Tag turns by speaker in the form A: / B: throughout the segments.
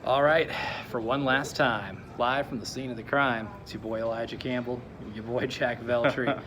A: All right, for one last time, live from the scene of the crime, it's your boy Elijah Campbell, your boy Jack Veltri,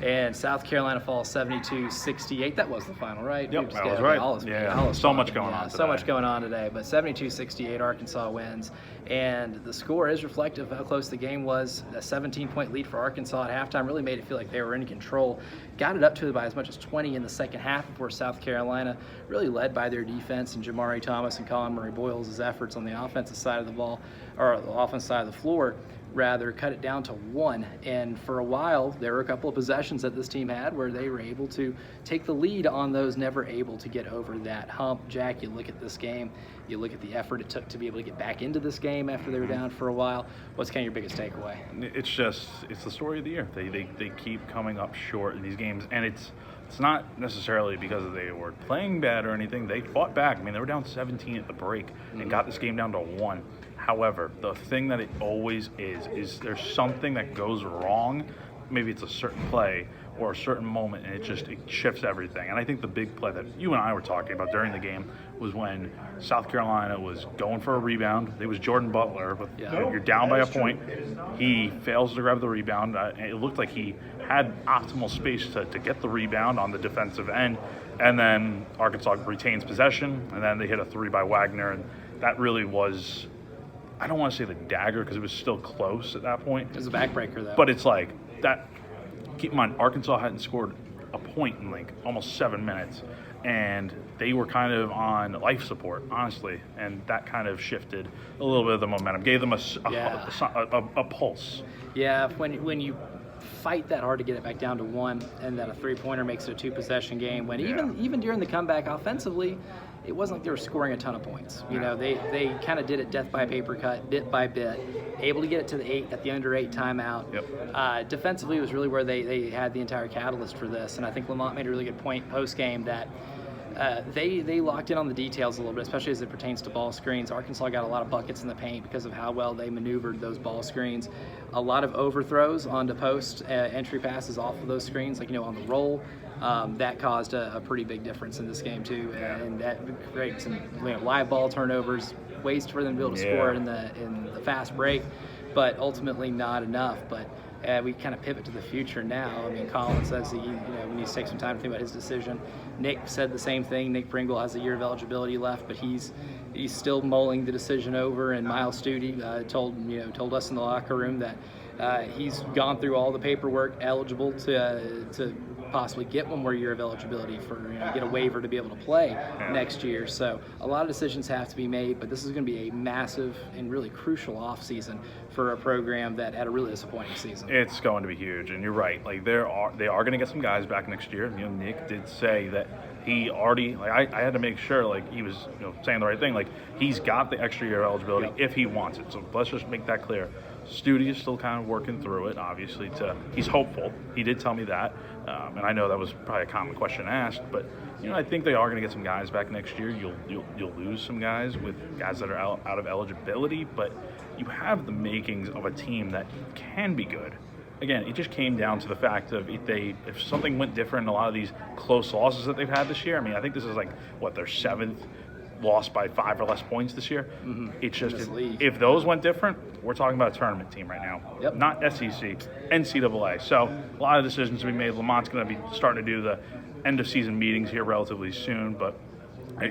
A: and South Carolina falls 72-68. That was the final, right?
B: Yep, that was right. So much going on today.
A: So much going on today, but 72-68, Arkansas wins. And the score is reflective of how close the game was. A 17-point lead for Arkansas at halftime really made it feel like they were in control. Got it up to by as much as 20 in the second half before South Carolina, really led by their defense and Jamari Thomas and Colin Murray-Boyles' efforts on the offensive side of the ball, or the offensive side of the floor, rather, cut it down to 1. And for a while, there were a couple of possessions that this team had where they were able to take the lead on those, never able to get over that hump. Jack, you look at this game, you look at the effort it took to be able to get back into this game after they were down for a while. What's kind of your biggest takeaway?
B: It's the story of the year. They keep coming up short in these games, and it's not necessarily because they were playing bad or anything. They fought back. I mean, they were down 17 at the break and got this game down to 1. However, the thing that it always is there's something that goes wrong. Maybe it's a certain play or a certain moment, and it shifts everything. And I think the big play that you and I were talking about during the game was when South Carolina was going for a rebound. It was Jordan Butler. You're down by a point. He fails to grab the rebound. It looked like he had optimal space to get the rebound on the defensive end. And then Arkansas retains possession, and then they hit a 3 by Wagner. And that really was, I don't want to say the dagger because it was still close at that point.
A: It was a backbreaker, though.
B: But it's like that. Keep in mind, Arkansas hadn't scored a point in like almost 7 minutes, and they were kind of on life support, honestly, and that kind of shifted a little bit of the momentum, gave them a pulse.
A: Yeah, when you fight that hard to get it back down to 1, and then a 3-pointer makes it a 2-possession game, when even during the comeback offensively, it wasn't like they were scoring a ton of points. You know, they kind of did it death by paper cut, bit by bit, able to get it to the 8 at the under 8 timeout.
B: Yep.
A: Defensively was really where they had the entire catalyst for this, and I think Lamont made a really good point post-game that they locked in on the details a little bit, especially as it pertains to ball screens. Arkansas got a lot of buckets in the paint because of how well they maneuvered those ball screens. A lot of overthrows onto post, entry passes off of those screens, like, on the roll. That caused a pretty big difference in this game too, and that created some live ball turnovers, ways for them to be able to score in the fast break, but ultimately not enough. But we kind of pivot to the future now. I mean, Colin says that we need to take some time to think about his decision. Nick said the same thing. Nick Pringle has a year of eligibility left, but he's still mulling the decision over. And Miles Studi told us in the locker room that he's gone through all the paperwork eligible to possibly get one more year of eligibility for get a waiver to be able to play next year. So a lot of decisions have to be made, but this is going to be a massive and really crucial offseason for a program that had a really disappointing season.
B: It's going to be huge, and you're right. Like they are going to get some guys back next year. Nick did say that he already, like I had to make sure, like he was saying the right thing. Like he's got the extra year of eligibility if he wants it. So let's just make that clear. Studi is still kind of working through it, obviously. He's hopeful. He did tell me that, and I know that was probably a common question asked. But I think they are going to get some guys back next year. You'll lose some guys with guys that are out of eligibility, but you have the makings of a team that can be good. Again, it just came down to the fact of if something went different in a lot of these close losses that they've had this year. I mean, I think this is like their 7th lost by 5 or less points this year. It's just if those went different, we're talking about a tournament team right now, not SEC, NCAA. So a lot of decisions to be made. Lamont's going to be starting to do the end of season meetings here relatively soon, but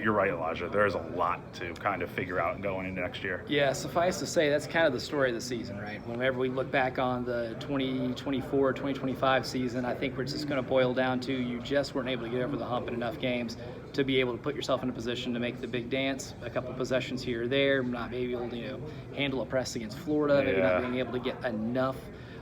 B: you're right, Elijah. There's a lot to kind of figure out going into next year.
A: Yeah, suffice to say, that's kind of the story of the season, right? Whenever we look back on the 2024-2025 season, I think we're just going to boil down to you just weren't able to get over the hump in enough games to be able to put yourself in a position to make the big dance. A couple of possessions here or there, not being able to handle a press against Florida, maybe not being able to get enough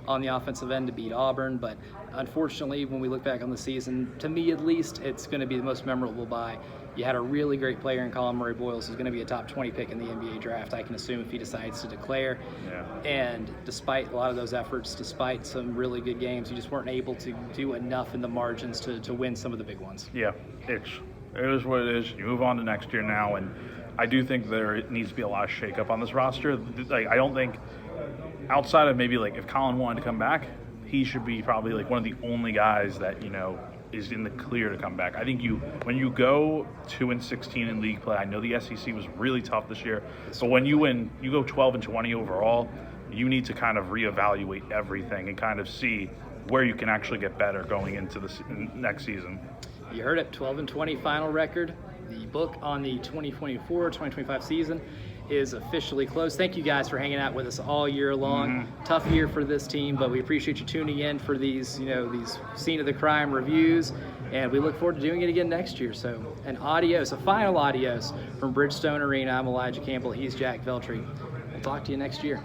A: on the offensive end to beat Auburn. But unfortunately, when we look back on the season, to me at least, it's going to be the most memorable by you had a really great player in Colin Murray-Boyles who's going to be a top 20 pick in the NBA draft, I can assume, if he decides to declare. And despite a lot of those efforts, despite some really good games, you just weren't able to do enough in the margins to win some of the big ones.
B: Yeah, it is what it is. You move on to next year now, and I do think there needs to be a lot of shakeup on this roster. Like, I don't think outside of maybe like if Colin wanted to come back, he should be probably like one of the only guys that is in the clear to come back. I think when you go 2-16 in league play, I know the SEC was really tough this year, but when you go 12-20 overall, you need to kind of reevaluate everything and kind of see where you can actually get better going into the next season.
A: You heard it, 12-20 final record. The book on the 2024-2025 season is officially closed. Thank you guys for hanging out with us all year long. Tough year for this team, but we appreciate you tuning in for these scene of the crime reviews, and we look forward to doing it again next year. So a final adios from Bridgestone Arena. I'm Elijah Campbell. He's Jack Veltri. We'll talk to you next year.